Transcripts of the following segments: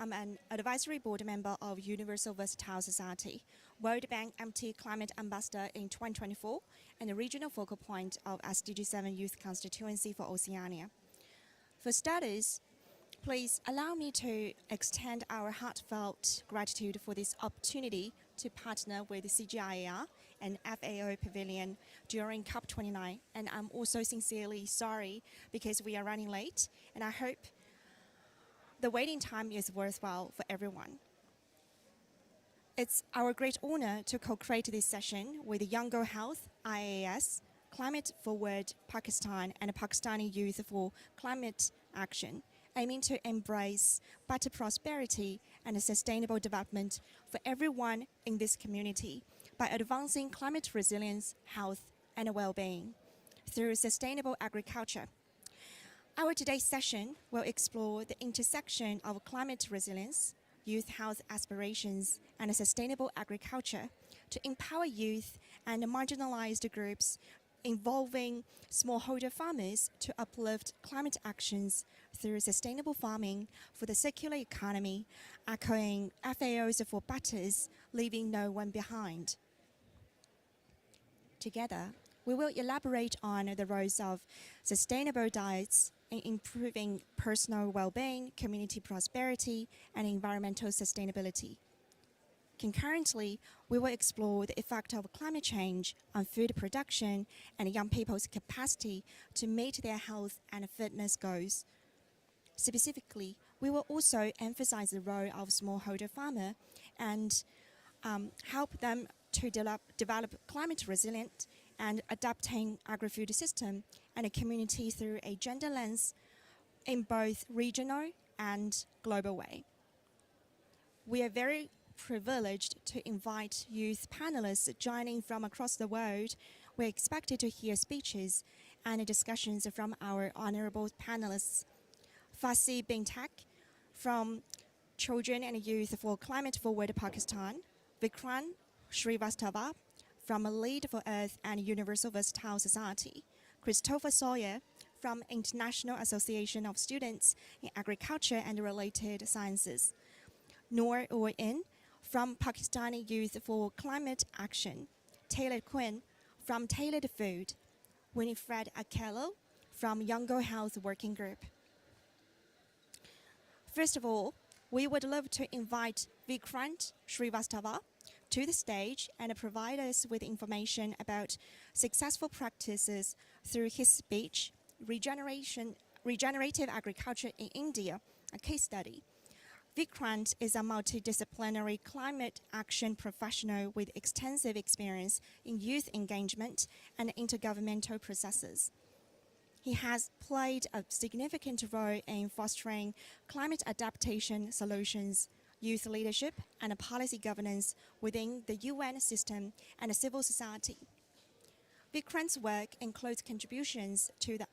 I'm an advisory board member of Universal Versatile Society, World Bank MT Climate Ambassador in 2024, and a regional focal point of SDG 7 Youth Constituency for Oceania. For starters, please allow me to extend our heartfelt gratitude for this opportunity to partner with CGIAR and FAO Pavilion during COP29. And I'm also sincerely sorry because we are running late, and I hope the waiting time is worthwhile for everyone. It's our great honor to co-create this session with Young Health, IAS, Climate Forward Pakistan, and Pakistani Youth for Climate Action, aiming to embrace better prosperity and sustainable development for everyone in this community by advancing climate resilience, health, and well-being through sustainable agriculture. Our today's session will explore the intersection of climate resilience, youth health aspirations, and sustainable agriculture to empower youth and marginalized groups involving smallholder farmers to uplift climate actions through sustainable farming for the circular economy, echoing FAO's Four Betters, leaving no one behind. Together, we will elaborate on the roles of sustainable diets in improving personal well-being, community prosperity, and environmental sustainability. Concurrently, we will explore the effect of climate change on food production and young people's capacity to meet their health and fitness goals. Specifically, we will also emphasize the role of smallholder farmer and help them to develop climate resilient and adapting agri-food system and a community through a gender lens in both regional and global way. We are very privileged to invite youth panelists joining from across the world. We're expected to hear speeches and discussions from our honorable panelists. Fasi Bintak from Children and Youth for Climate Forward Pakistan, Vikrant Srivastava from Lead for Earth and Universal Versatile Society, Christopher Sawyer from International Association of Students in Agriculture and Related Sciences, Noor In from Pakistani Youth for Climate Action, Taylor Quinn from Tailored Food, Winifred Akello from Young Health Working Group. First of all, we would love to invite Vikrant Srivastava to the stage and provide us with information about successful practices through his speech, Regenerative Agriculture in India, a case study. Vikrant is a multidisciplinary climate action professional with extensive experience in youth engagement and intergovernmental processes. He has played a significant role in fostering climate adaptation solutions, youth leadership, and policy governance within the UN system and civil society. Vikrant's work includes contributions to the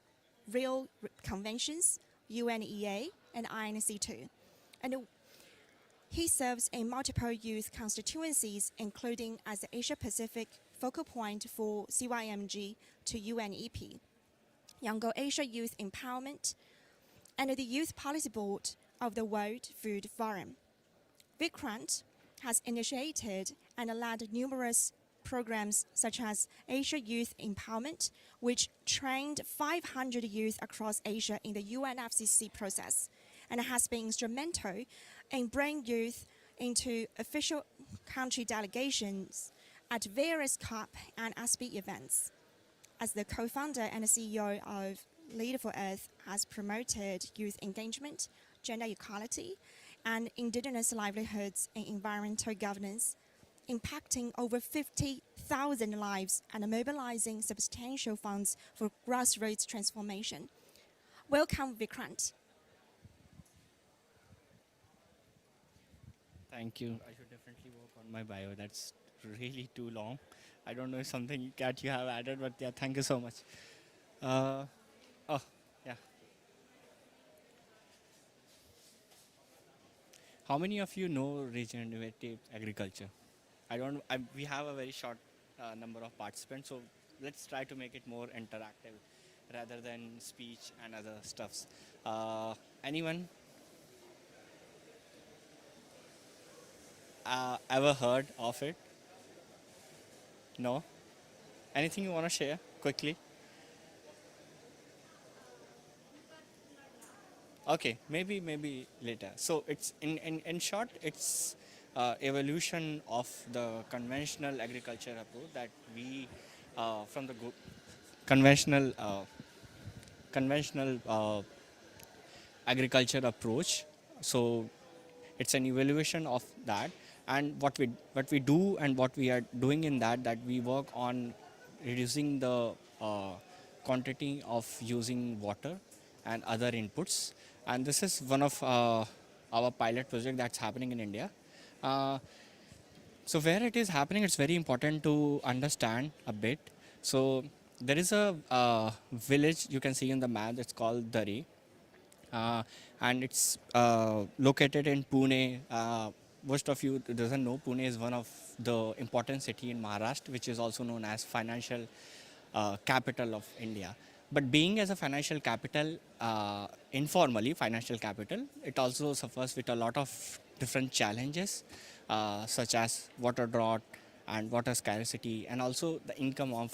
Rio Conventions, UNEA, and INC2. And he serves in multiple youth constituencies, including as the Asia-Pacific focal point for CYMG to UNEP, Younger Asia Youth Empowerment, and the Youth Policy Board of the World Food Forum. Vikrant has initiated and led numerous programs such as Asia Youth Empowerment, which trained 500 youth across Asia in the UNFCCC process, and has been instrumental in bringing youth into official country delegations at various COP and ASPE events. As the co-founder and CEO of Lead for Earth, has promoted youth engagement, gender equality, and indigenous livelihoods in environmental governance, impacting over 50,000 lives and mobilizing substantial funds for grassroots transformation. Welcome, Vikrant. Thank you. I should definitely work on my bio. That's really too long. I don't know if something that you have added, but yeah, thank you so much. Oh, yeah. How many of you know regenerative agriculture? We have a very short number of participants, so let's try to make it more interactive rather than speech and other stuffs. Anyone? ever heard of it? No? Anything you want to share quickly? Okay, maybe later. So it's in short, it's evolution of the conventional agriculture approach that we from the conventional agriculture approach. So it's an evaluation of that, and what we do and what we are doing in that we work on reducing the uh, quantity of using water and other inputs, and this is one of our pilot project that's happening in India. uh, so where it is happening, it's very important to understand a bit. So there is a village you can see in the map. It's called Dari, uh, and it's located in Pune. Most of you doesn't know Pune is one of the important city in Maharashtra, which is also known as financial capital of India. But being as a financial capital, informally financial capital, it also suffers with a lot of different challenges, such as water drought and water scarcity, and also the income of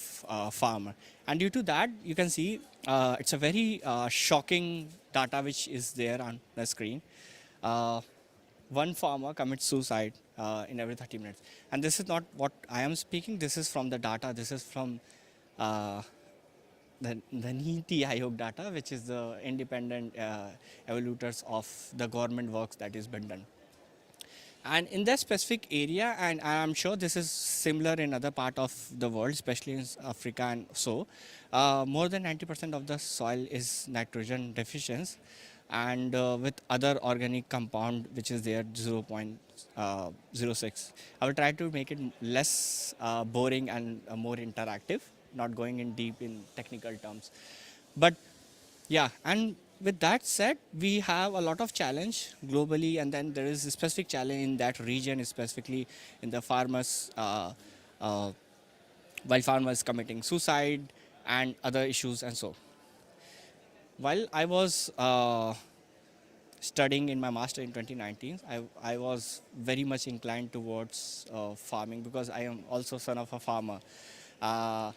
farmer. And due to that, you can see it's a very shocking data which is there on the screen. Uh, One farmer commits suicide in every 30 minutes. And this is not what I am speaking. This is from the data. This is from uh, the Niti Aayog data, which is the independent evaluators of the government works that is been done. And in that specific area, and I'm sure this is similar in other part of the world, especially in Africa and so, more than 90% of the soil is nitrogen deficient, and with other organic compound which is there 0.06. I will try to make it less boring and more interactive, not going in deep in technical terms. But yeah, and with that said, we have a lot of challenge globally, and then there is a specific challenge in that region, specifically in the farmers, uh, while farmers committing suicide and other issues, and so. While I was studying in my master in 2019, I was very much inclined towards farming because I am also son of a farmer. Uh,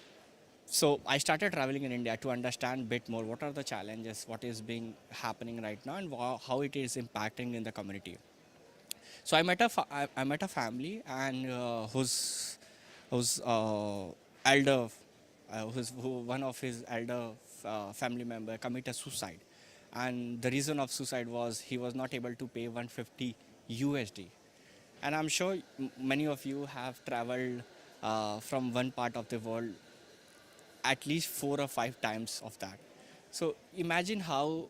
so I started traveling in India to understand a bit more what are the challenges, what is being happening right now, and how it is impacting in the community. So I met a family, and whose elder, one of his elder family member committed suicide, and the reason of suicide was he was not able to pay 150 USD. And I'm sure many of you have traveled from one part of the world at least 4 or 5 times of that. So imagine how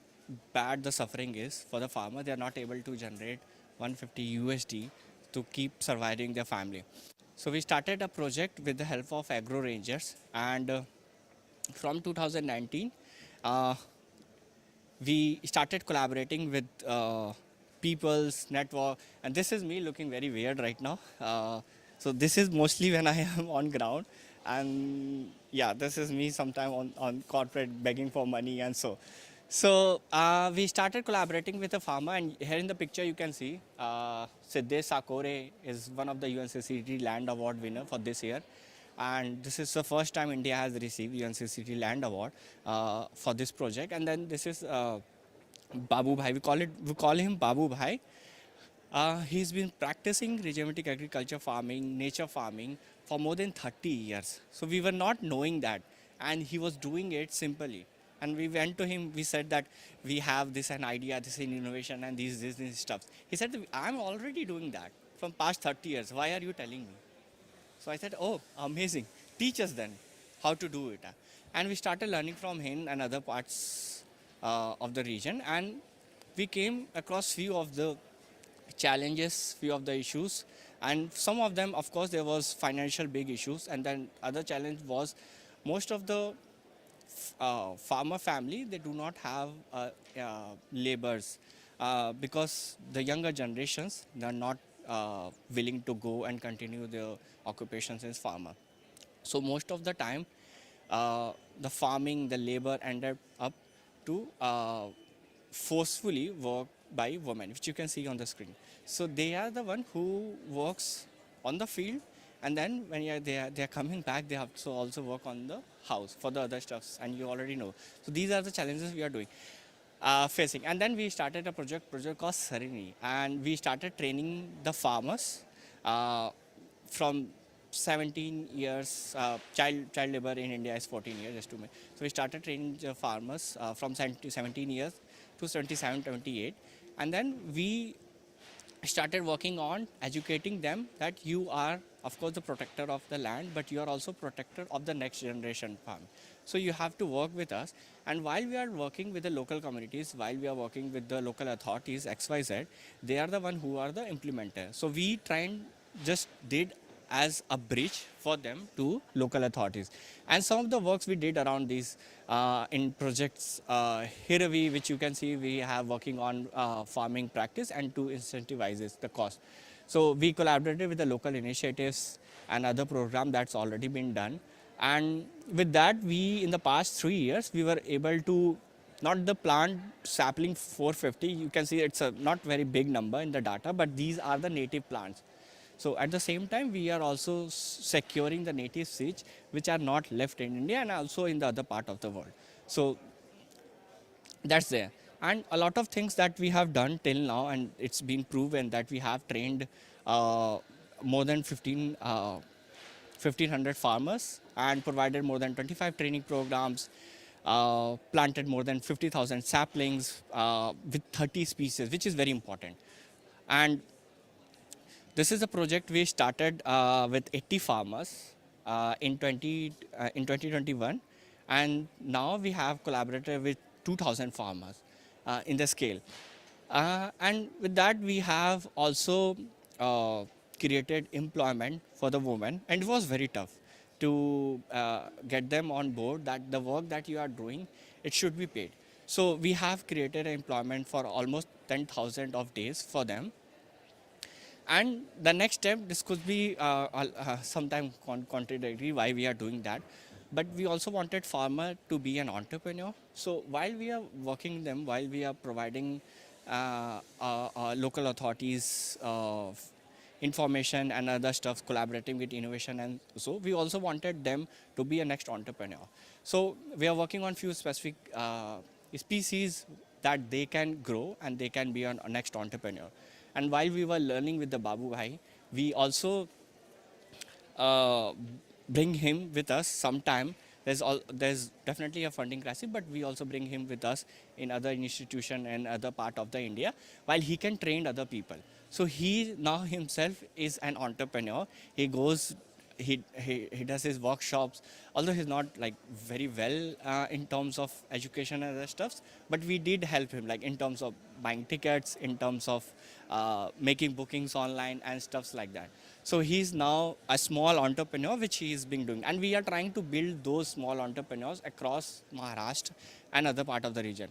bad the suffering is for the farmer. They are not able to generate 150 USD to keep surviving their family. So we started a project with the help of agro rangers, and from 2019, uh, we started collaborating with people's network. And this is me looking very weird right now. So this is mostly when I am on ground, and yeah, this is me sometime on corporate begging for money and so. So we started collaborating with a farmer, and here in the picture you can see Siddesh Sakore is one of the UNCCT Land Award winner for this year, and this is the first time India has received UNCCT Land Award for this project. And then this is Babu Bhai. We call him Babu Bhai. He's been practicing regenerative agriculture farming, nature farming for more than 30 years. So we were not knowing that, and he was doing it simply. And we went to him. We said that we have this an idea, this an innovation, and these stuff. He said, I'm already doing that from past 30 years. Why are you telling me? So I said, oh, amazing. Teach us then how to do it. And we started learning from him and other parts of the region. And we came across few of the challenges, few of the issues. And some of them, of course, there was financial big issues. And then other challenge was most of the farmer family, they do not have laborers because the younger generations, they are not willing to go and continue their occupations as farmer. So most of the time, the farming, the labor ended up to forcefully work by women, which you can see on the screen. So they are the one who works on the field, and then when they are coming back, they have to also work on the house for the other stuffs, and you already know. So these are the challenges we are doing, facing. And then we started a project called Sarini, and we started training the farmers from 17 years. Child labor in India is 14 years, just to me. So we started training the farmers from 17 years to 27, 28, and then we started working on educating them that you are, of course, the protector of the land, but you are also protector of the next generation farm. So you have to work with us. And while we are working with the local communities, while we are working with the local authorities, XYZ, they are the one who are the implementer. So we try and just did as a bridge for them to local authorities. And some of the works we did around these in projects here, which you can see we have working on farming practice and to incentivizes the cost. So we collaborated with the local initiatives and other program that's already been done. And with that, we in the past 3 years we were able to not the plant sapling 450. You can see it's a not very big number in the data, but these are the native plants. So at the same time, we are also securing the native seeds which are not left in India and also in the other part of the world. So that's there. And a lot of things that we have done till now, and it's been proven that we have trained more than 1,500 farmers and provided more than 25 training programs, planted more than 50,000 saplings with 30 species, which is very important. And this is a project we started with 80 farmers in 2021, and now we have collaborated with 2,000 farmers in the scale. And with that, we have also created employment for the women, and it was very tough to get them on board that the work that you are doing, it should be paid. So we have created employment for almost 10,000 of days for them. And the next step, this could be sometime contradictory why we are doing that. But we also wanted farmer to be an entrepreneur. So while we are working them, while we are providing local authorities information and other stuff, collaborating with innovation, and so we also wanted them to be a next entrepreneur. So we are working on few specific species that they can grow and they can be a next entrepreneur. And while we were learning with the Babu Bhai, we also bring him with us sometime. There's definitely a funding crisis, but we also bring him with us in other institution and other part of the India, while he can train other people. So he now himself is an entrepreneur. He goes, he does his workshops, although he's not like very well in terms of education and other stuffs, but we did help him like in terms of buying tickets, in terms of making bookings online and stuffs like that. So he's now a small entrepreneur which he is being doing, and we are trying to build those small entrepreneurs across Maharashtra and other part of the region.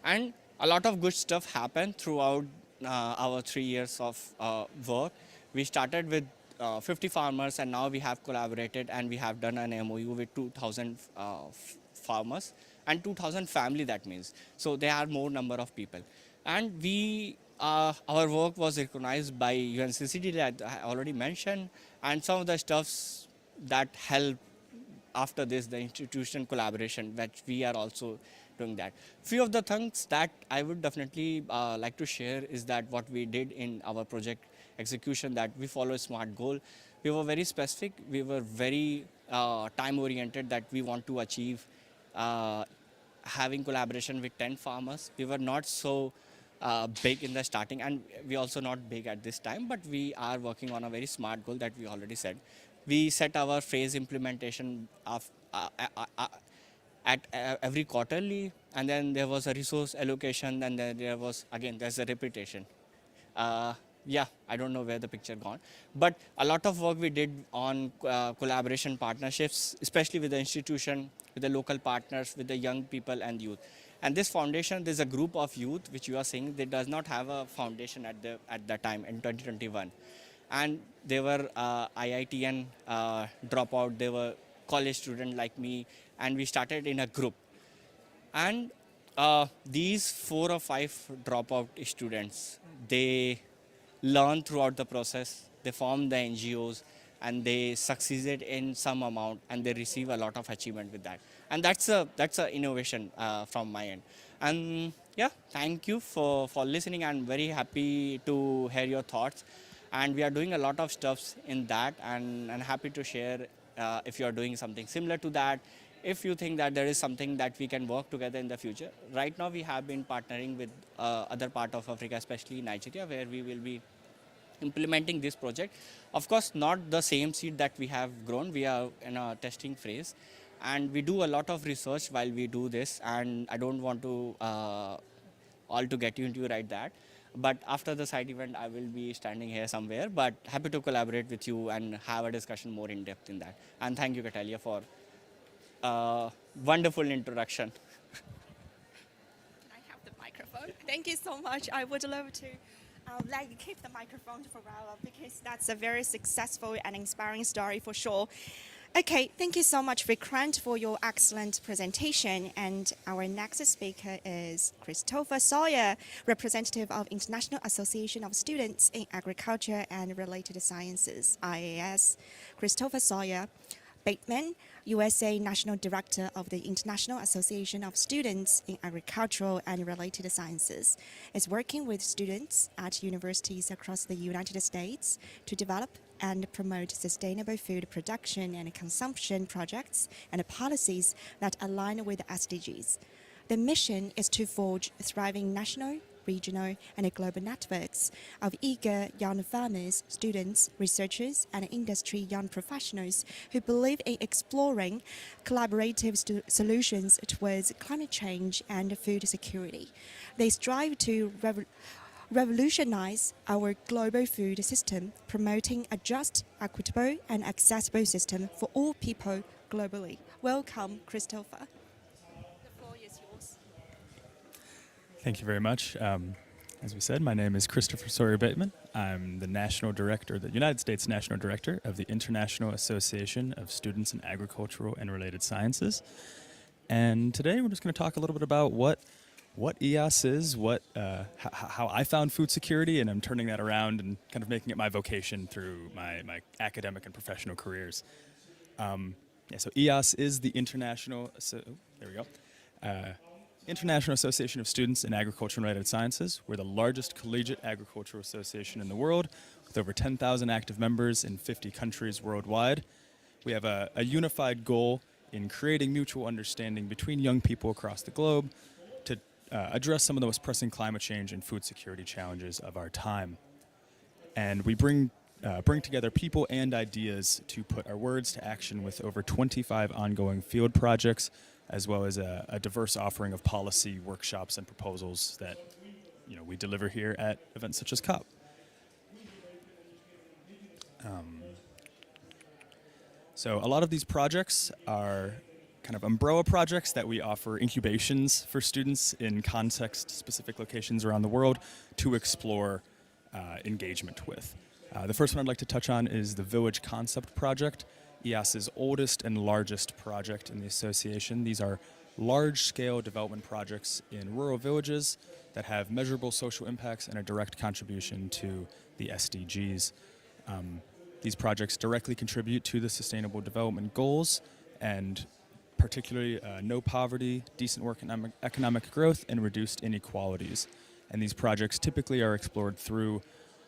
And a lot of good stuff happened throughout our 3 years of work. We started with 50 farmers, and now we have collaborated and we have done an MOU with 2,000 farmers and 2,000 family, that means. So there are more number of people. And we, our work was recognized by UNCCD, that I already mentioned, and some of the stuffs that help after this, the institution collaboration, that we are also doing that. Few of the things that I would definitely like to share is that what we did in our project execution, that we follow a SMART goal. We were very specific, we were very time oriented, that we want to achieve having collaboration with 10 farmers. We were not so big in the starting, and we also not big at this time, but we are working on a very SMART goal that we already said. We set our phase implementation of at every quarterly, and then there was a resource allocation, and then there was again there's a repetition. Yeah, I don't know where the picture gone, but a lot of work we did on collaboration partnerships, especially with the institution, with the local partners, with the young people and youth. And this foundation, there's a group of youth which you are seeing, they does not have a foundation at the time in 2021, and they were IITN dropout, they were college student like me, and we started in a group. And These 4 or 5 dropout students, they learn throughout the process, they form the NGOs, and they succeeded in some amount, and they receive a lot of achievement with that. And that's a innovation from my end. And yeah, thank you for listening. I'm very happy to hear your thoughts, and we are doing a lot of stuffs in that, and happy to share if you are doing something similar to that. If you think that there is something that we can work together in the future. Right now we have been partnering with other part of Africa, especially Nigeria, where we will be implementing this project. Of course, not the same seed that we have grown. We are in a testing phase, and we do a lot of research while we do this. And I don't want to all to get you into right that. But after the side event, I will be standing here somewhere. But happy to collaborate with you and have a discussion more in depth in that. And thank you, Catalia, for wonderful introduction. I have the microphone. Thank you so much. I would love to let you keep the microphone for Raul because that's a very successful and inspiring story for sure. Okay, thank you so much, Vikrant, for your excellent presentation. And our next speaker is Christopher Sawyer, representative of International Association of Students in Agriculture and Related Sciences, IAS. Christopher Sawyer Bateman, USA National Director of the International Association of Students in Agricultural and Related Sciences, is working with students at universities across the United States to develop and promote sustainable food production and consumption projects and policies that align with the SDGs. The mission is to forge thriving national, regional, and global networks of eager young farmers, students, researchers, and industry young professionals who believe in exploring collaborative solutions towards climate change and food security. They strive to revolutionize our global food system, promoting a just, equitable, and accessible system for all people globally. Welcome, Christopher. The floor is yours. Thank you very much. As we said, my name is Christopher Sawyer Bateman. I'm the the United States National Director of the International Association of Students in Agricultural and Related Sciences. And today we're just going to talk a little bit about what EAS is, how I found food security, and I'm turning that around and kind of making it my vocation through my academic and professional careers. So EAS is the International Association of Students in Agriculture and Related Sciences. We're the largest collegiate agricultural association in the world, with over 10,000 active members in 50 countries worldwide. We have a unified goal in creating mutual understanding between young people across the globe to address some of the most pressing climate change and food security challenges of our time. And we bring together people and ideas to put our words to action with over 25 ongoing field projects, as well as a diverse offering of policy workshops and proposals that we deliver here at events such as COP. So a lot of these projects are kind of umbrella projects that we offer incubations for students in context-specific locations around the world to explore engagement with. The first one I'd like to touch on is the Village Concept Project, EAS's oldest and largest project in the association. These are large-scale development projects in rural villages that have measurable social impacts and a direct contribution to the SDGs. These projects directly contribute to the Sustainable Development Goals, and particularly no poverty, decent work and economic growth, and reduced inequalities. And these projects typically are explored through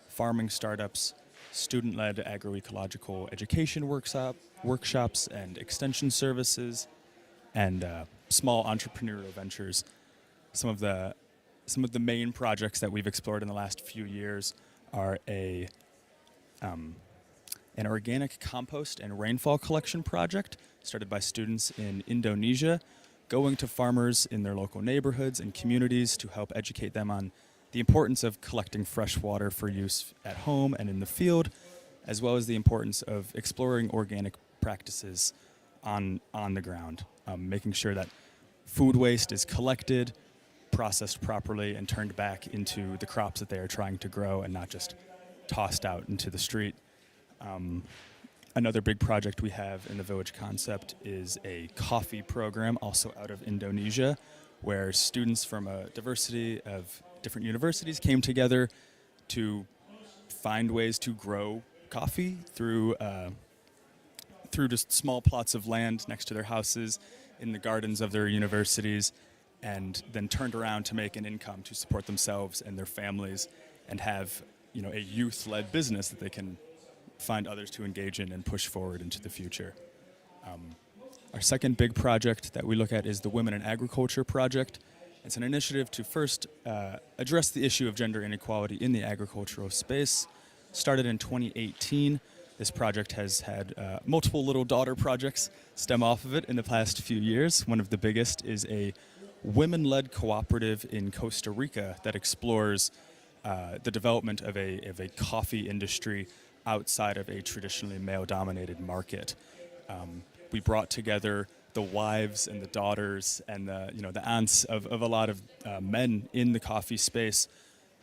farming startups, student-led agroecological education workshops and extension services, and small entrepreneurial ventures. Some of the main projects that we've explored in the last few years are an organic compost and rainfall collection project started by students in Indonesia, going to farmers in their local neighborhoods and communities to help educate them on the importance of collecting fresh water for use at home and in the field, as well as the importance of exploring organic practices on the ground, making sure that food waste is collected, processed properly, and turned back into the crops that they are trying to grow and not just tossed out into the street. Another big project we have in the Village Concept is a coffee program, also out of Indonesia, where students from a diversity of different universities came together to find ways to grow coffee through just small plots of land next to their houses, in the gardens of their universities, and then turned around to make an income to support themselves and their families, and have a youth-led business that they can find others to engage in and push forward into the future. Our second big project that we look at is the Women in Agriculture project. It's an initiative to first address the issue of gender inequality in the agricultural space. Started in 2018. This project has had multiple little daughter projects stem off of it in the past few years. One of the biggest is a women-led cooperative in Costa Rica that explores the development of a coffee industry outside of a traditionally male-dominated market. We brought together the wives and the daughters and the aunts of a lot of men in the coffee space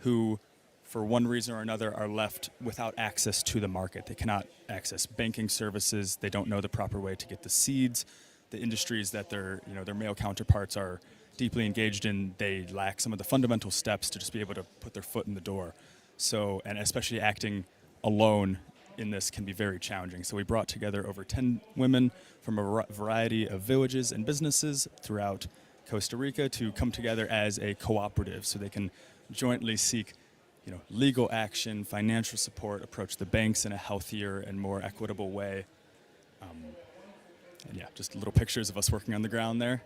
who, for one reason or another, are left without access to the market. They cannot access banking services. They don't know the proper way to get the seeds. The industries that their male counterparts are deeply engaged in, they lack some of the fundamental steps to just be able to put their foot in the door. So, and especially acting alone in this can be very challenging. So we brought together over 10 women from a variety of villages and businesses throughout Costa Rica to come together as a cooperative so they can jointly seek legal action, financial support, approach the banks in a healthier and more equitable way. And yeah, just little pictures of us working on the ground there.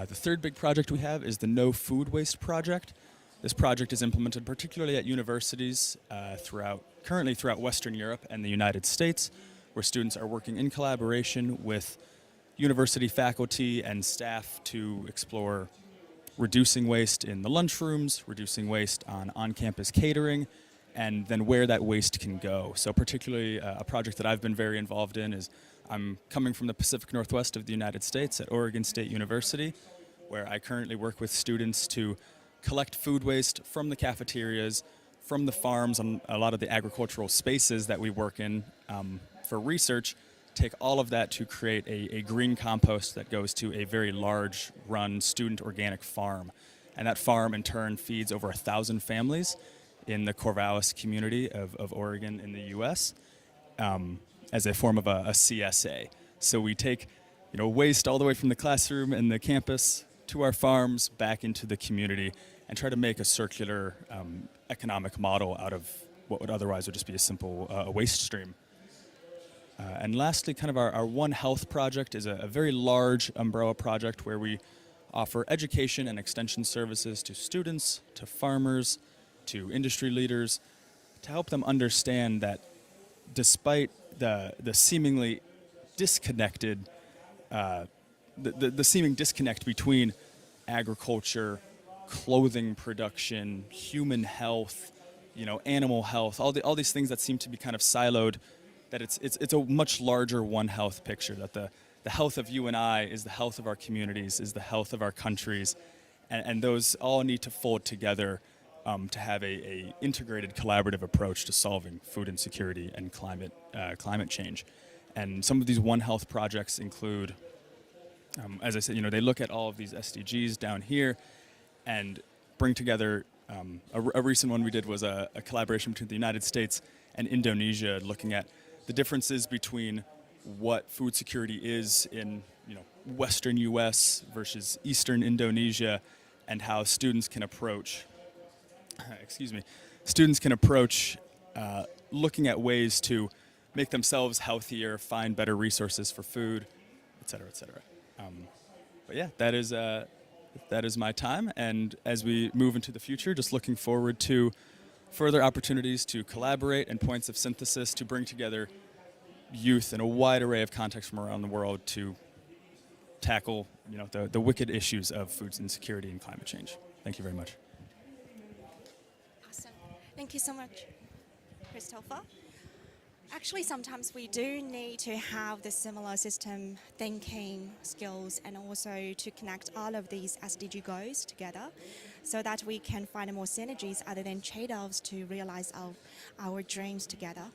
The third big project we have is the No Food Waste project. This project is implemented particularly at universities currently throughout Western Europe and the United States, where students are working in collaboration with university faculty and staff to explore reducing waste in the lunchrooms, reducing waste on on-campus catering, and then where that waste can go. So particularly a project that I've been very involved in is I'm coming from the Pacific Northwest of the United States at Oregon State University, where I currently work with students to collect food waste from the cafeterias, from the farms, and a lot of the agricultural spaces that we work in for research, take all of that to create a green compost that goes to a very large run student organic farm. And that farm in turn feeds over 1,000 families in the Corvallis community of Oregon in the US as a form of a CSA. So we take waste all the way from the classroom and the campus to our farms back into the community and try to make a circular economic model out of what would otherwise just be a simple waste stream. And lastly, kind of our One Health project is a very large umbrella project where we offer education and extension services to students, to farmers, to industry leaders, to help them understand that despite the seemingly disconnected, the seeming disconnect between agriculture, clothing production, human health, animal health, all these things that seem to be kind of siloed, that it's a much larger One Health picture, that the health of you and I is the health of our communities, is the health of our countries, and those all need to fold together to have a integrated collaborative approach to solving food insecurity and climate change. And some of these One Health projects include, as I said, they look at all of these SDGs down here and bring together, a recent one we did was a collaboration between the United States and Indonesia, looking at the differences between what food security is in Western US versus Eastern Indonesia, and how students can approach looking at ways to make themselves healthier, find better resources for food, et cetera, et cetera. But yeah, that is my time. And as we move into the future, just looking forward to further opportunities to collaborate and points of synthesis to bring together youth in a wide array of contexts from around the world to tackle the wicked issues of food insecurity and climate change. Thank you very much. Awesome. Thank you so much, Christopher. Actually, sometimes we do need to have the similar system thinking skills and also to connect all of these SDG goals together so that we can find more synergies other than trade-offs to realize our dreams together.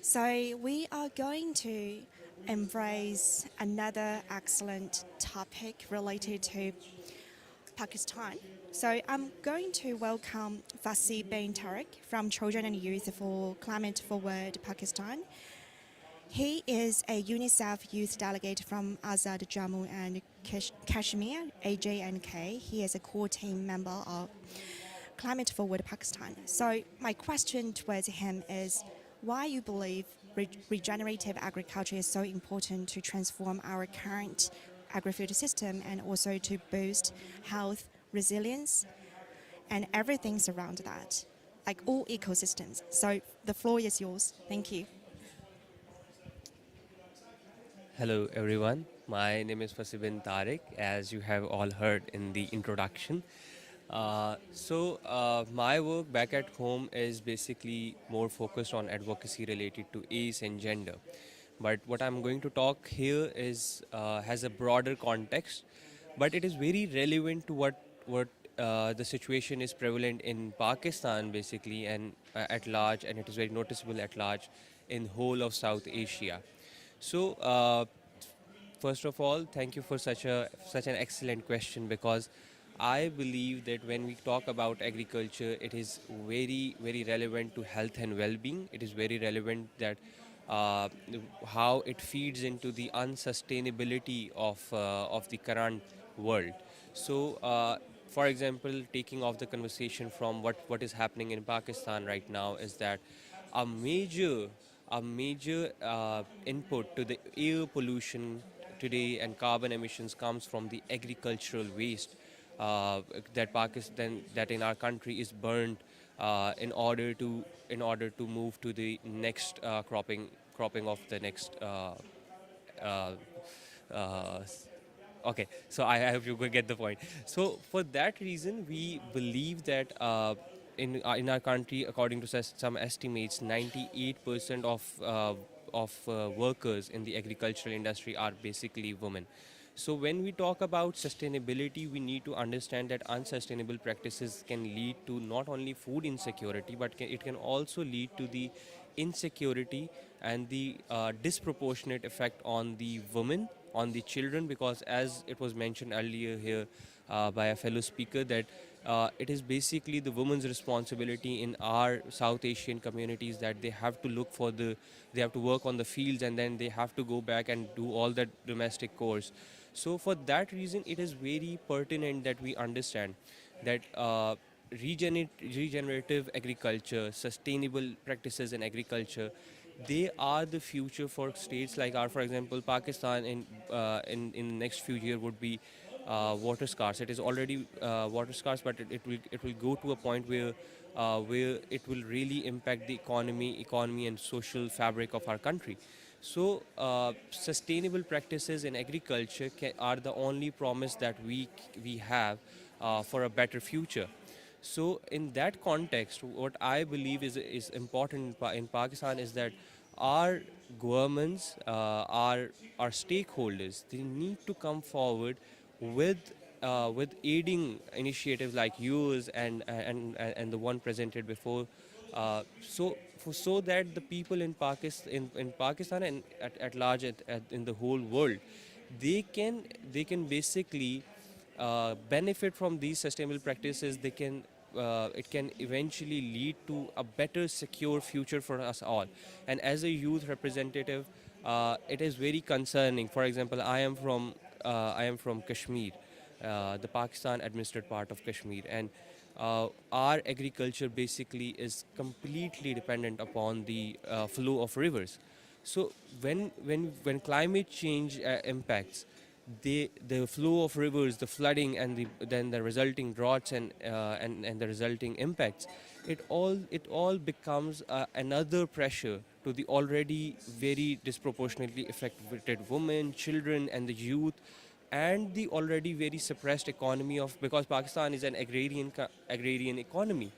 So we are going to embrace another excellent topic related to Pakistan. So I'm going to welcome Fasi bin Tariq from Children and Youth for Climate Forward Pakistan. He is a UNICEF youth delegate from Azad Jammu and Kashmir, AJNK. He is a core team member of Climate Forward Pakistan. So my question towards him is why you believe regenerative agriculture is so important to transform our current agri-food system and also to boost health, resilience, and everything around that, like all ecosystems. So the floor is yours. Thank you. Hello, everyone. My name is Fasibin Tariq, as you have all heard in the introduction. My work back at home is basically more focused on advocacy related to age and gender. But what I'm going to talk here is has a broader context, but it is very relevant to what the situation is prevalent in Pakistan, basically, and at large, and it is very noticeable at large in whole of South Asia. So, first of all, thank you for such an excellent question, because I believe that when we talk about agriculture, it is very relevant to health and well-being. It is very relevant that uh, how it feeds into the unsustainability of the current world. So, for example, taking off the conversation from what is happening in Pakistan right now is that a major a major input to the air pollution today and carbon emissions comes from the agricultural waste that Pakistan that in our country is burned in order to move to the next cropping of the next uh, uh, okay, so I hope you could get the point. So for that reason, we believe that in our country, according to some estimates, 98% of workers in the agricultural industry are basically women. So when we talk about sustainability, we need to understand that unsustainable practices can lead to not only food insecurity, but it can also lead to the insecurity and the disproportionate effect on the women, on the children, because as it was mentioned earlier here by a fellow speaker, that it is basically the woman's responsibility in our South Asian communities that they have to work on the fields, and then they have to go back and do all that domestic chores. So for that reason, it is very pertinent that we understand that regenerative agriculture, sustainable practices in agriculture, they are the future for states like our, for example, Pakistan in the next few years would be water scarce. It is already water scarce, but it will go to a point where it will really impact the economy and social fabric of our country. So, sustainable practices in agriculture are the only promise that we have for a better future. So, in that context, what I believe is important in Pakistan is that our governments, our stakeholders, they need to come forward with aiding initiatives like yours and the one presented before, so that the people in Pakistan and at large in the whole world, they can basically benefit from these sustainable practices. It can eventually lead to a better secure future for us all. And as a youth representative, it is very concerning. For example, I am from Kashmir, the Pakistan administered part of Kashmir, and our agriculture basically is completely dependent upon the flow of rivers. So when climate change impacts the flow of rivers, the flooding, and then the resulting droughts and the resulting impacts, it all becomes another pressure to the already very disproportionately affected women, children, and the youth, and the already very suppressed economy of, because Pakistan is an agrarian economy.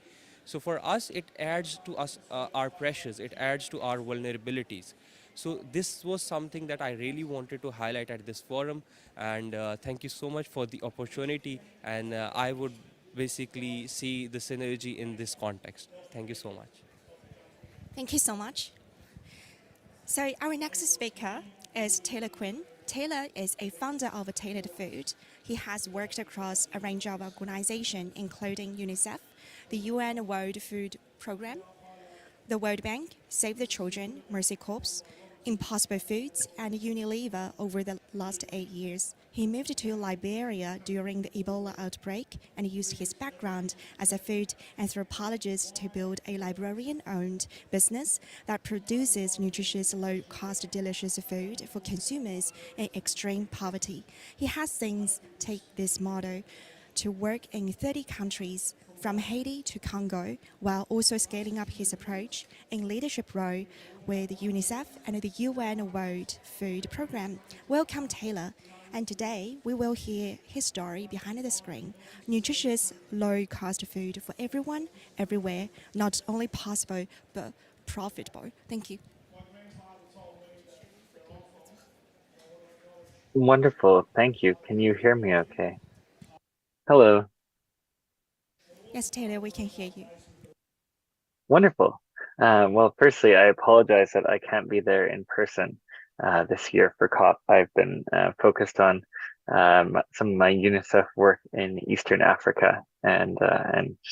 So for us, it adds to us our pressures, it adds to our vulnerabilities. So this was something that I really wanted to highlight at this forum, and thank you so much for the opportunity. And I would basically see the synergy in this context. Thank you so much. Thank you so much. So our next speaker is Taylor Quinn. Taylor is a founder of Tailored Food. He has worked across a range of organizations, including UNICEF, the UN World Food Programme, the World Bank, Save the Children, Mercy Corps, Impossible Foods, and Unilever over the last 8 years. He moved to Liberia during the Ebola outbreak and used his background as a food anthropologist to build a librarian-owned business that produces nutritious, low-cost, delicious food for consumers in extreme poverty. He has since taken this model to work in 30 countries, from Haiti to Congo, while also scaling up his approach in leadership role with UNICEF and the UN World Food Programme. Welcome, Taylor. And today we will hear his story behind the screen. Nutritious, low-cost food for everyone, everywhere, not only possible, but profitable. Thank you. Wonderful. Thank you. Can you hear me okay? Hello. Yes, Taylor, we can hear you. Wonderful. Well, firstly, I apologize that I can't be there in person this year for COP. I've been focused on some of my UNICEF work in Eastern Africa, and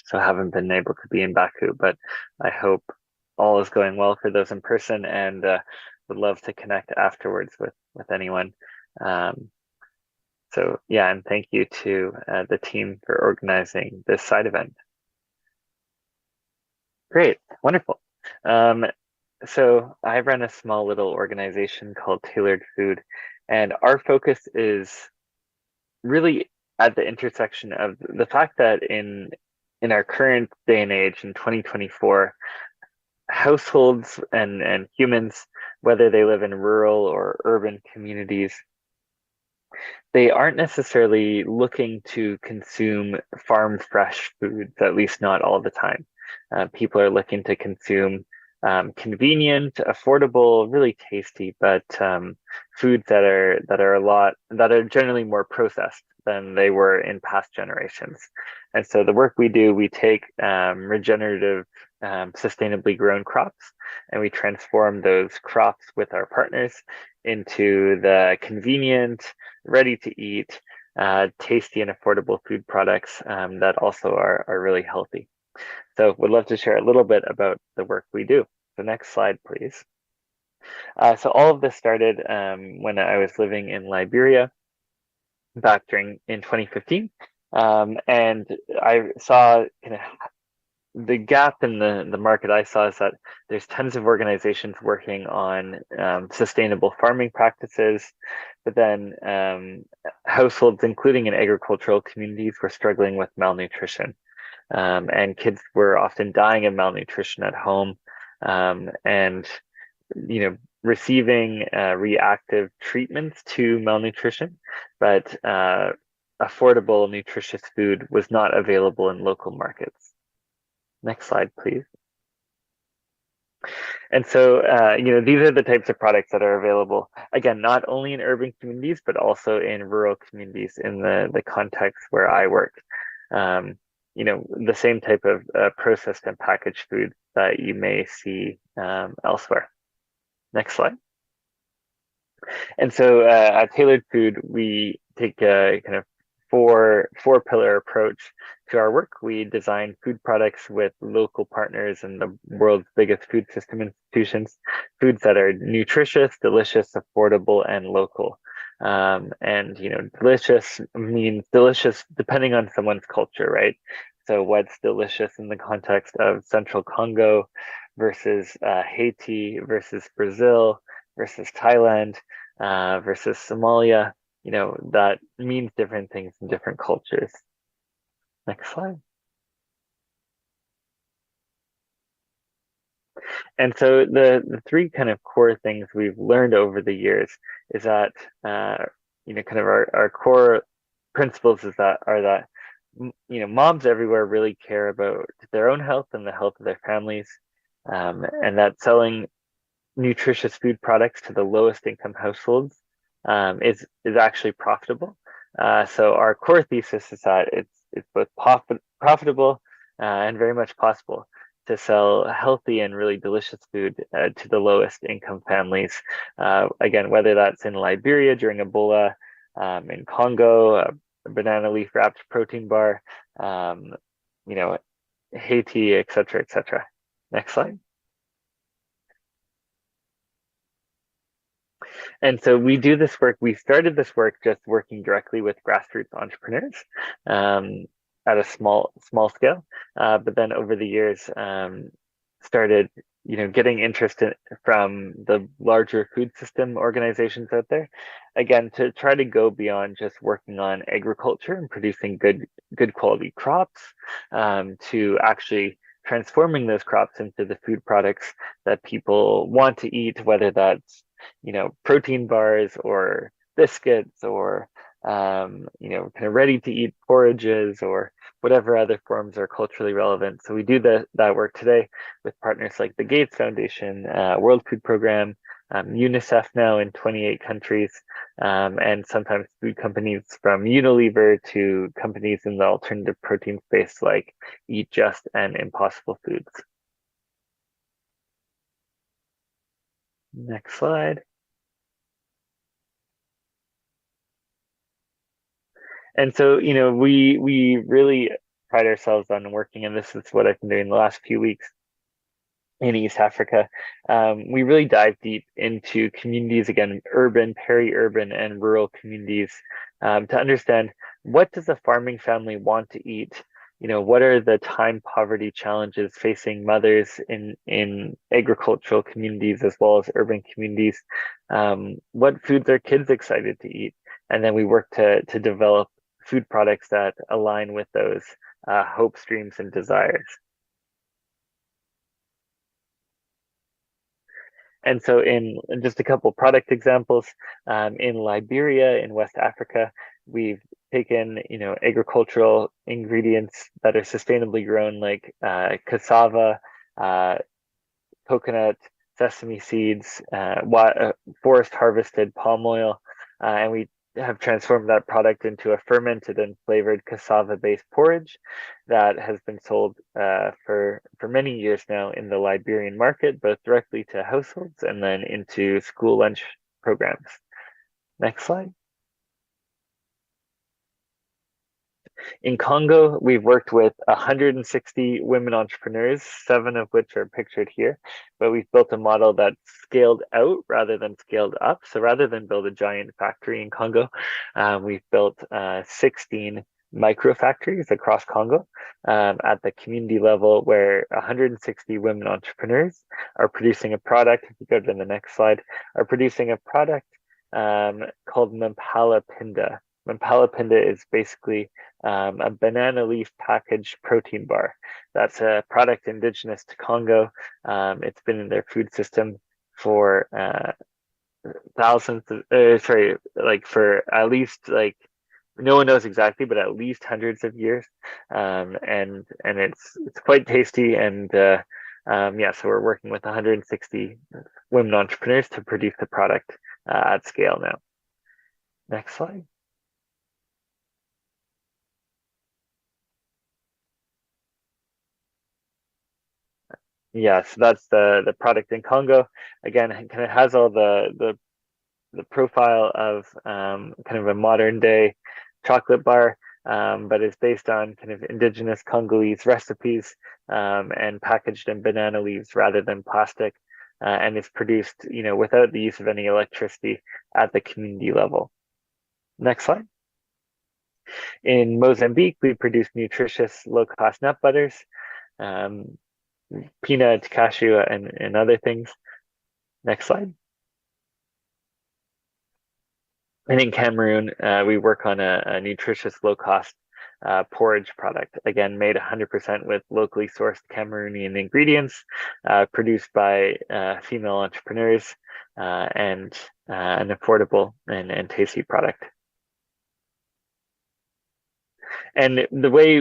so haven't been able to be in Baku. But I hope all is going well for those in person, and would love to connect afterwards with anyone. So yeah, and thank you to the team for organizing this side event. Great, wonderful. So I run a small little organization called Tailored Food, and our focus is really at the intersection of the fact that in our current day and age, in 2024, households and humans, whether they live in rural or urban communities, they aren't necessarily looking to consume farm fresh foods, at least not all the time. People are looking to consume convenient, affordable, really tasty, but foods that are generally more processed than they were in past generations. And so the work we do, we take regenerative, sustainably grown crops, and we transform those crops with our partners into the convenient, ready to eat, tasty and affordable food products that also are really healthy. So would love to share a little bit about the work we do. The next slide, please. So all of this started when I was living in Liberia back in 2015. And I saw kind of the gap in the market I saw is that there's tons of organizations working on sustainable farming practices, but then households, including in agricultural communities, were struggling with malnutrition. And kids were often dying of malnutrition at home, and receiving reactive treatments to malnutrition, but affordable, nutritious food was not available in local markets. Next slide, please. And so, these are the types of products that are available, again, not only in urban communities, but also in rural communities in the context where I work. The same type of processed and packaged food that you may see elsewhere. Next slide. And so at Tailored Food, we take a kind of four pillar approach to our work. We design food products with local partners and the world's biggest food system institutions, foods that are nutritious, delicious, affordable, and local. And delicious means delicious depending on someone's culture, right? So what's delicious in the context of Central Congo versus Haiti versus Brazil versus Thailand versus Somalia, that means different things in different cultures. Next slide. And so the three kind of core things we've learned over the years is that, kind of our core principles are that moms everywhere really care about their own health and the health of their families, and that selling nutritious food products to the lowest income households is actually profitable. So our core thesis is that it's both profitable and very much possible. to sell healthy and really delicious food to the lowest income families. Again, whether that's in Liberia during Ebola, in Congo, a banana leaf wrapped protein bar, you know, Haiti, et cetera, et cetera. Next slide. And so we do this work. We started this work just working directly with grassroots entrepreneurs at a small scale, but then over the years started getting interest from the larger food system organizations out there, again to try to go beyond just working on agriculture and producing good quality crops, to actually transforming those crops into the food products that people want to eat, whether that's protein bars or biscuits or kind of ready to eat porridges or whatever other forms are culturally relevant. So we do that work today with partners like the Gates Foundation, World Food Program, UNICEF now in 28 countries, and sometimes food companies from Unilever to companies in the alternative protein space like Eat Just and Impossible Foods. Next slide. And so, we really pride ourselves on working, and this is what I've been doing the last few weeks in East Africa. We really dive deep into communities, again, urban, peri-urban, and rural communities, to understand what does a farming family want to eat? What are the time poverty challenges facing mothers in agricultural communities as well as urban communities? What foods are kids excited to eat? And then we work to develop food products that align with those hope streams and desires. And so in just a couple product examples, in Liberia, in West Africa, we've taken, agricultural ingredients that are sustainably grown like cassava, coconut, sesame seeds, forest harvested palm oil, and we have transformed that product into a fermented and flavored cassava-based porridge that has been sold for many years now in the Liberian market, both directly to households and then into school lunch programs. Next slide. In Congo, we've worked with 160 women entrepreneurs, 7 of which are pictured here, but we've built a model that's scaled out rather than scaled up. So rather than build a giant factory in Congo, we've built 16 micro factories across Congo at the community level, where 160 women entrepreneurs are producing a product. If you go to the next slide, are producing a product called Mampala Pinda. Mampala Pinda is basically a banana leaf packaged protein bar. That's a product indigenous to Congo. It's been in their food system for for at least no one knows exactly, but at least hundreds of years. And it's quite tasty. And yeah, so we're working with 160 women entrepreneurs to produce the product at scale now. Next slide. Yes, that's the product in Congo. Again, it kind of has all the profile of kind of a modern day chocolate bar, but it's based on kind of indigenous Congolese recipes, and packaged in banana leaves rather than plastic, and it's produced, without the use of any electricity at the community level. Next slide. In Mozambique, we produce nutritious low-cost nut butters. Peanut, cashew, and other things. Next slide. And in Cameroon, we work on a nutritious low-cost porridge product, again, made 100% with locally sourced Cameroonian ingredients, produced by female entrepreneurs, and an affordable and tasty product. And the way,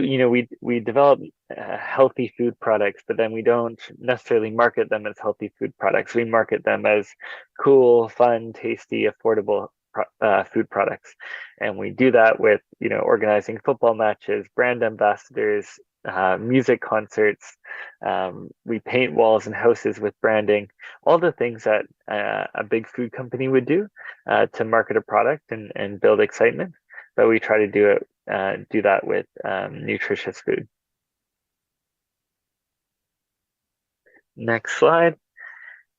we develop healthy food products, but then we don't necessarily market them as healthy food products. We market them as cool, fun, tasty, affordable food products. And we do that with, organizing football matches, brand ambassadors, music concerts. We paint walls and houses with branding, all the things that a big food company would do to market a product and build excitement. But we try to do that with nutritious food. Next slide.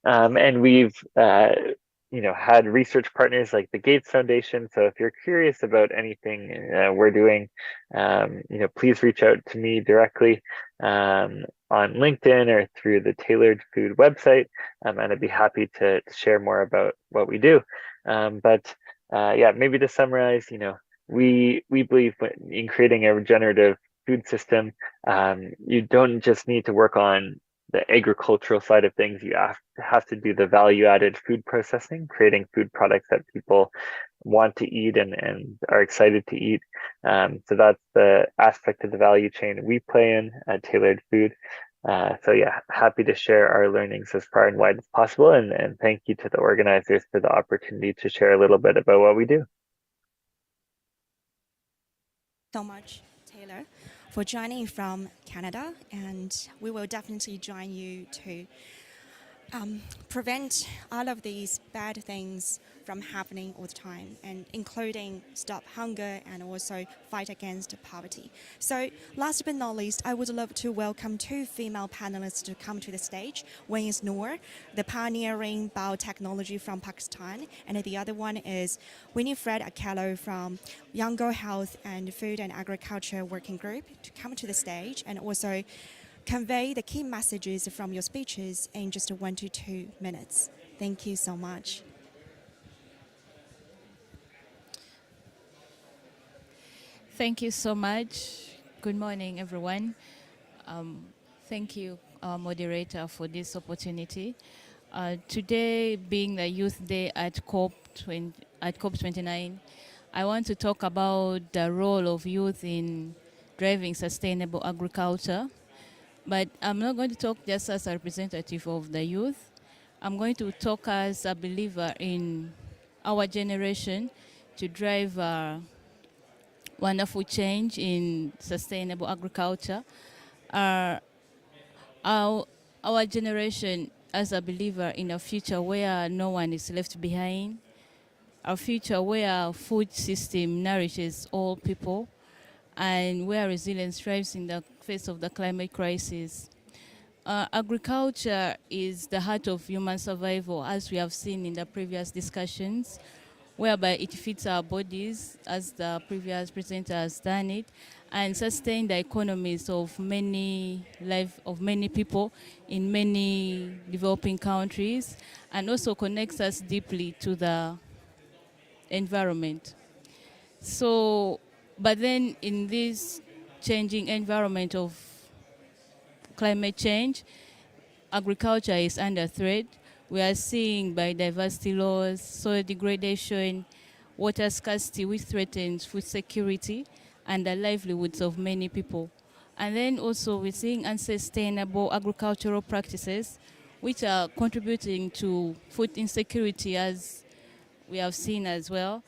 And we've had research partners like the Gates Foundation. So if you're curious about anything we're doing, please reach out to me directly on LinkedIn or through the Tailored Food website, and I'd be happy to share more about what we do. But yeah, maybe to summarize, we believe in creating a regenerative food system. You don't just need to work on the agricultural side of things. You have to do the value-added food processing, creating food products that people want to eat and are excited to eat. So that's the aspect of the value chain we play in at Tailored Food. So yeah, happy to share our learnings as far and wide as possible. And thank you to the organizers for the opportunity to share a little bit about what we do. So much, Taylor, for joining from Canada, and we will definitely join you to prevent all of these bad things from happening all the time, and including stop hunger and also fight against poverty. So last but not least, I would love to welcome two female panelists to come to the stage. One is Noor, the pioneering biotechnology from Pakistan, and the other one is Winifred Akello from Younger Health and Food and Agriculture Working Group, to come to the stage and also convey the key messages from your speeches in just 1 to 2 minutes. Thank you so much. Thank you so much. Good morning, everyone. Thank you, moderator, for this opportunity. Today, being the Youth Day at COP29, I want to talk about the role of youth in driving sustainable agriculture. But I'm not going to talk just as a representative of the youth. I'm going to talk as a believer in our generation to drive wonderful change in sustainable agriculture. Our, our generation as a believer in a future where no one is left behind, a future where our food system nourishes all people, and where resilience thrives in the face of the climate crisis. Agriculture is the heart of human survival, as we have seen in the previous discussions, whereby it feeds our bodies, as the previous presenter has done it, and sustain the economies of many people in many developing countries, and also connects us deeply to the environment. So, but then in this changing environment of climate change, agriculture is under threat. We are seeing biodiversity loss, soil degradation, water scarcity, which threatens food security and the livelihoods of many people. And then also we're seeing unsustainable agricultural practices, which are contributing to food insecurity, as we have seen as well,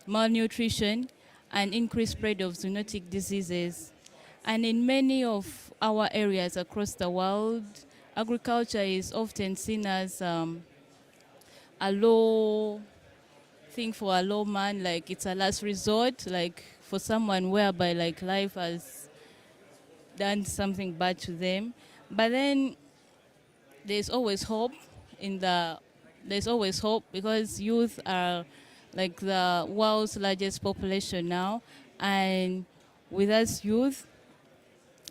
malnutrition and increased spread of zoonotic diseases. And in many of our areas across the world, agriculture is often seen as a low thing for a low man, like it's a last resort, like for someone whereby like life has done something bad to them. But then there's always hope there's always hope, because youth are like the world's largest population now, and with us youth,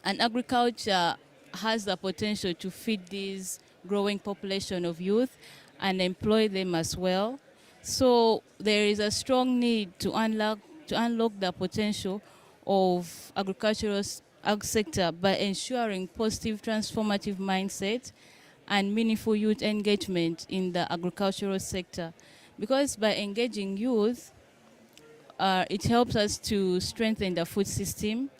and agriculture has the potential to feed this growing population of youth and employ them as well. So there is a strong need to unlock the potential of agricultural ag sector by ensuring positive transformative mindset and meaningful youth engagement in the agricultural sector. Because by engaging youth, it helps us to strengthen the food system,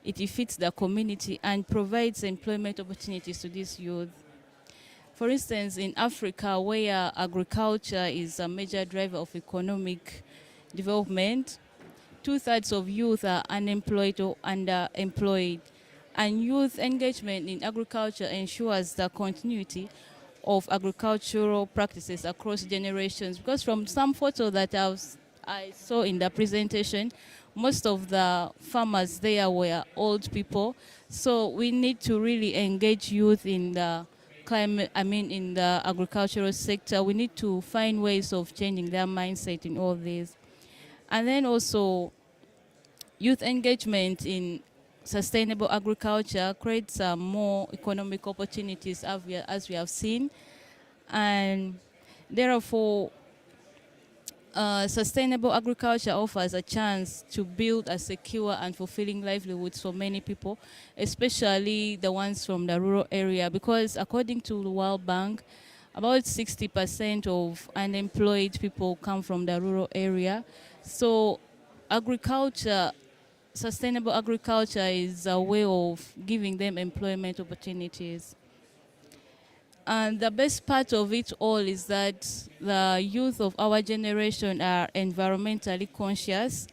it feeds the community and provides employment opportunities to these youth. For instance, in Africa, where agriculture is a major driver of economic development, 2/3 of youth are unemployed or underemployed. And youth engagement in agriculture ensures the continuity of agricultural practices across generations. Because from some photos that I saw in the presentation, most of the farmers there were old people. So we need to really engage youth in the in the agricultural sector. We need to find ways of changing their mindset in all this. And then also youth engagement in sustainable agriculture creates more economic opportunities as we have seen. And therefore, sustainable agriculture offers a chance to build a secure and fulfilling livelihoods for many people, especially the ones from the rural area, because according to the World Bank, about 60% of unemployed people come from the rural area. So agriculture, sustainable agriculture is a way of giving them employment opportunities. And the best part of it all is that the youth of our generation are environmentally conscious,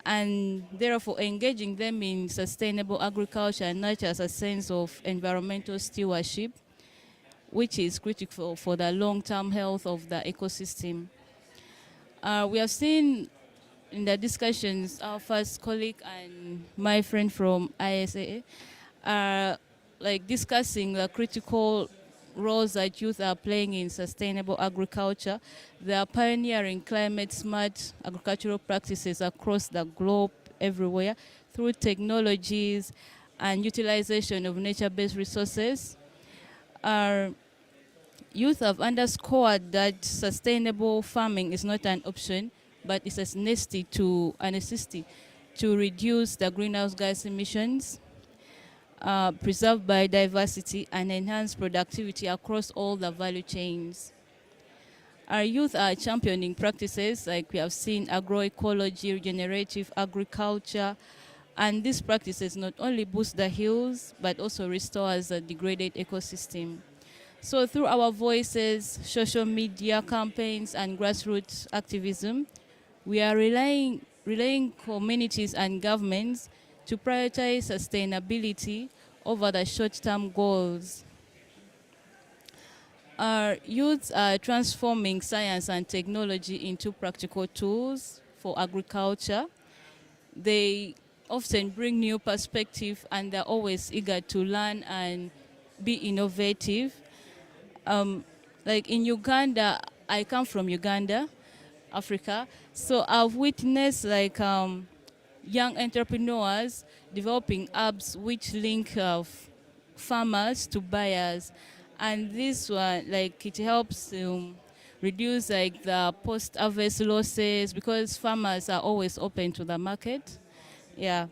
and therefore engaging them in sustainable agriculture nurtures a sense of environmental stewardship, which is critical for the long-term health of the ecosystem. We have seen in the discussions, our first colleague and my friend from ISAA are like discussing the critical roles that youth are playing in sustainable agriculture. They are pioneering climate smart agricultural practices across the globe everywhere through technologies and utilization of nature-based resources. Our youth have underscored that sustainable farming is not an option, but it's a necessity to reduce the greenhouse gas emissions, preserve biodiversity, and enhance productivity across all the value chains. Our youth are championing practices like we have seen agroecology, regenerative agriculture, and these practices not only boost the hills, but also restores a degraded ecosystem. So through our voices, social media campaigns, and grassroots activism, we are relying communities and governments to prioritize sustainability over the short-term goals. Our youths are transforming science and technology into practical tools for agriculture. They often bring new perspective, and they're always eager to learn and be innovative. Like in Uganda, I come from Uganda, Africa, so I've witnessed like young entrepreneurs developing apps which link farmers to buyers, and this one like it helps reduce like the post-harvest losses because farmers are always open to the market. Yeah.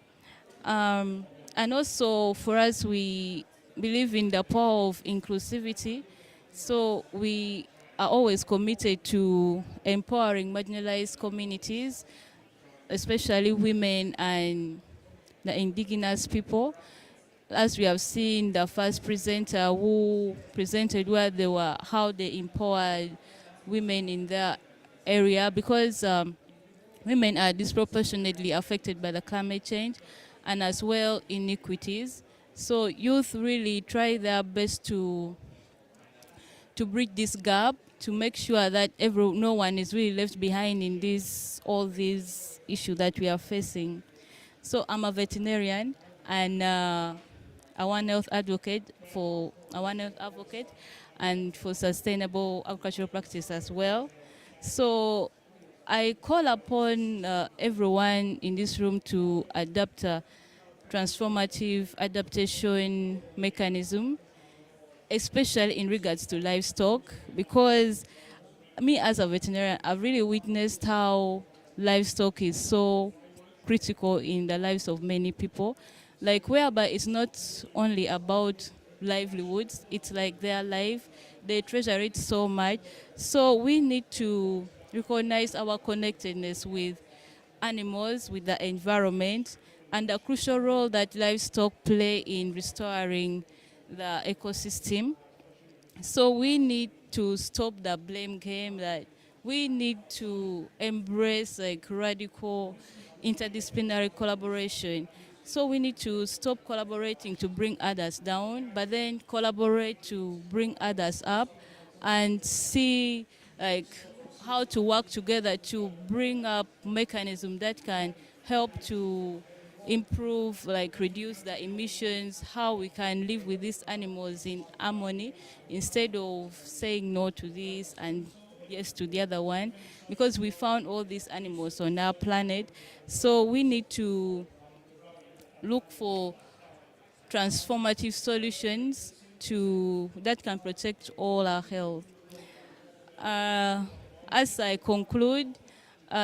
And also for us, we believe in the power of inclusivity. So we are always committed to empowering marginalized communities, especially women and the indigenous people. As we have seen the first presenter who presented where they were, how they empowered women in their area, because women are disproportionately affected by the climate change and as well inequities. So youth really try their best to bridge this gap, to make sure that no one is really left behind in all these issues that we are facing. So I'm a veterinarian and a One Health advocate and for sustainable agricultural practice as well. So I call upon everyone in this room to adopt a transformative adaptation mechanism, especially in regards to livestock, because me as a veterinarian, I've really witnessed how livestock is so critical in the lives of many people. Like whereby it's not only about livelihoods, it's like their life. They treasure it so much. So we need to recognize our connectedness with animals, with the environment, and the crucial role that livestock play in restoring the ecosystem. So we need to stop the blame game, that we need to embrace like radical interdisciplinary collaboration. So we need to stop collaborating to bring others down, but then collaborate to bring others up, and see like how to work together to bring up mechanism that can help to improve, like reduce the emissions, how we can live with these animals in harmony instead of saying no to this and yes to the other one, because we found all these animals on our planet. So we need to look for transformative solutions to that can protect all our health. Uh, as I conclude,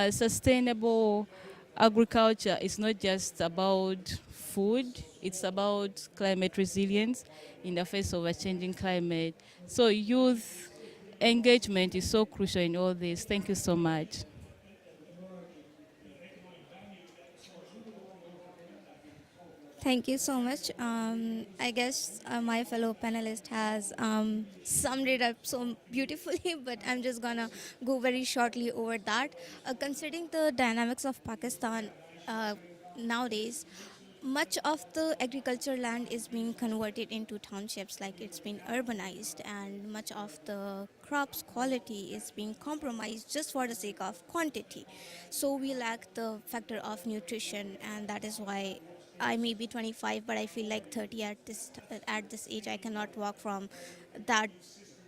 sustainable agriculture is not just about food, it's about climate resilience in the face of a changing climate. So youth engagement is so crucial in all this. Thank you so much. Thank you so much. I guess my fellow panelist has summed it up so beautifully, but I'm just gonna go very shortly over that. Considering the dynamics of Pakistan uh, nowadays, much of the agriculture land is being converted into townships, like it's been urbanized, and much of the crops quality is being compromised just for the sake of quantity. So we lack the factor of nutrition, and that is why I may be 25, but I feel like 30 at this age. I cannot walk from that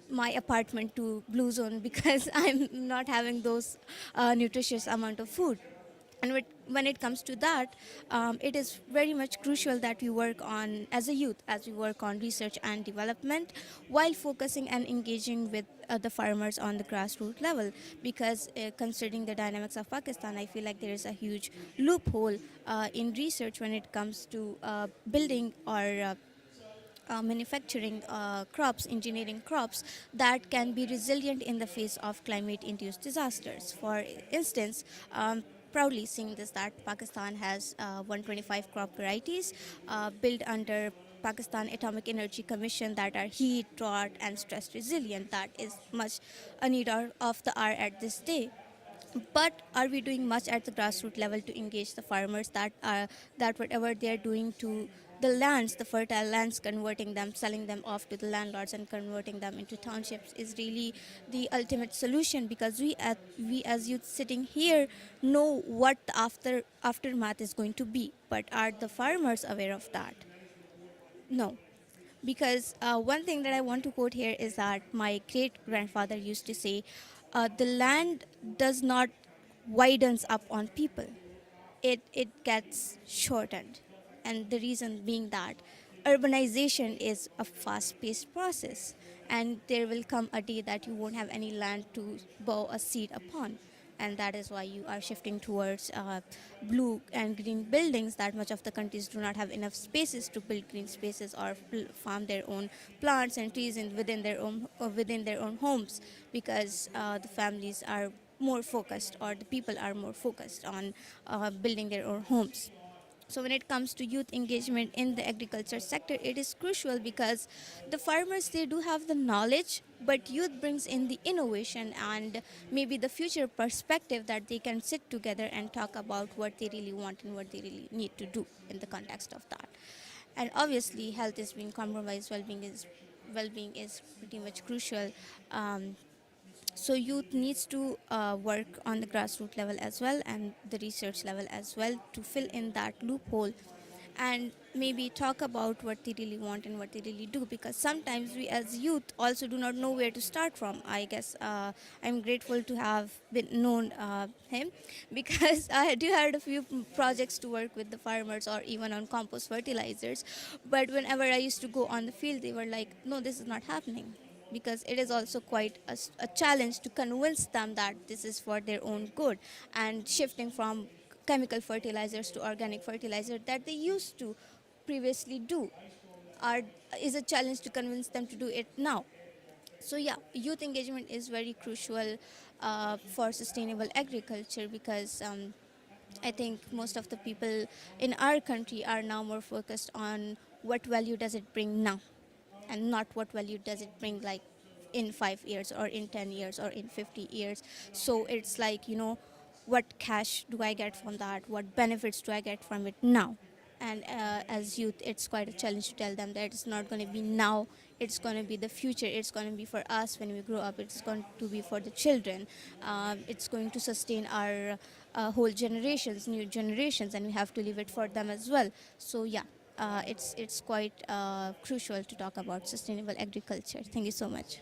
my apartment to blue zone because I'm not having those nutritious amount of food. And when it comes to that, it is very much crucial that we work on, as a youth, as we work on research and development, while focusing and engaging with the farmers on the grassroots level. Because considering the dynamics of Pakistan, I feel like there is a huge loophole in research when it comes to building or manufacturing crops, engineering crops that can be resilient in the face of climate-induced disasters. For instance, proudly seeing this that Pakistan has 125 crop varieties built under Pakistan Atomic Energy Commission that are heat, drought, and stress resilient. That is much a need of the hour at this day. But are we doing much at the grassroots level to engage the farmers that whatever they are doing to the lands, the fertile lands, converting them, selling them off to the landlords and converting them into townships is really the ultimate solution, because we as youth sitting here know what the aftermath is going to be, but are the farmers aware of that? No. Because one thing that I want to quote here is that my great grandfather used to say, the land does not widens up on people, it gets shortened. And the reason being that urbanization is a fast paced process, and there will come a day that you won't have any land to bow a seed upon. And that is why you are shifting towards blue and green buildings, that much of the countries do not have enough spaces to build green spaces or farm their own plants and trees within their own homes, because the families are more focused, or the people are more focused on building their own homes. So when it comes to youth engagement in the agriculture sector, it is crucial because the farmers, they do have the knowledge, but youth brings in the innovation and maybe the future perspective that they can sit together and talk about what they really want and what they really need to do in the context of that. And obviously health is being compromised, well-being is pretty much crucial. So youth needs to work on the grassroots level as well, and the research level as well, to fill in that loophole and maybe talk about what they really want and what they really do, because sometimes we as youth also do not know where to start from. I guess I'm grateful to have been known him because I do had a few projects to work with the farmers or even on compost fertilizers, but whenever I used to go on the field, they were like, no, this is not happening, because it is also quite a challenge to convince them that this is for their own good, and shifting from chemical fertilizers to organic fertilizer that they used to previously do are is a challenge to convince them to do it now. So yeah, youth engagement is very crucial for sustainable agriculture, because I think most of the people in our country are now more focused on what value does it bring now, and not what value does it bring like in 5 years or in 10 years or in 50 years. So it's like, what cash do I get from that, what benefits do I get from it now. And as youth, it's quite a challenge to tell them that it's not going to be now, it's going to be the future, it's going to be for us when we grow up, it's going to be for the children. It's going to sustain our whole generations, new generations, and we have to leave it for them as well. So yeah, it's quite crucial to talk about sustainable agriculture. Thank you so much.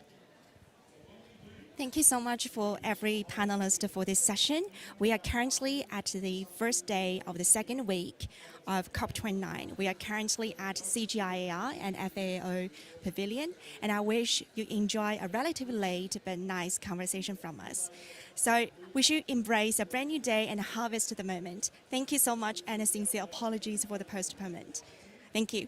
Thank you so much for every panelist for this session. We are currently at the first day of the second week of COP29. We are currently at CGIAR and FAO Pavilion, and I wish you enjoy a relatively late but nice conversation from us. So we should embrace a brand new day and harvest the moment. Thank you so much, and sincere apologies for the postponement. Thank you.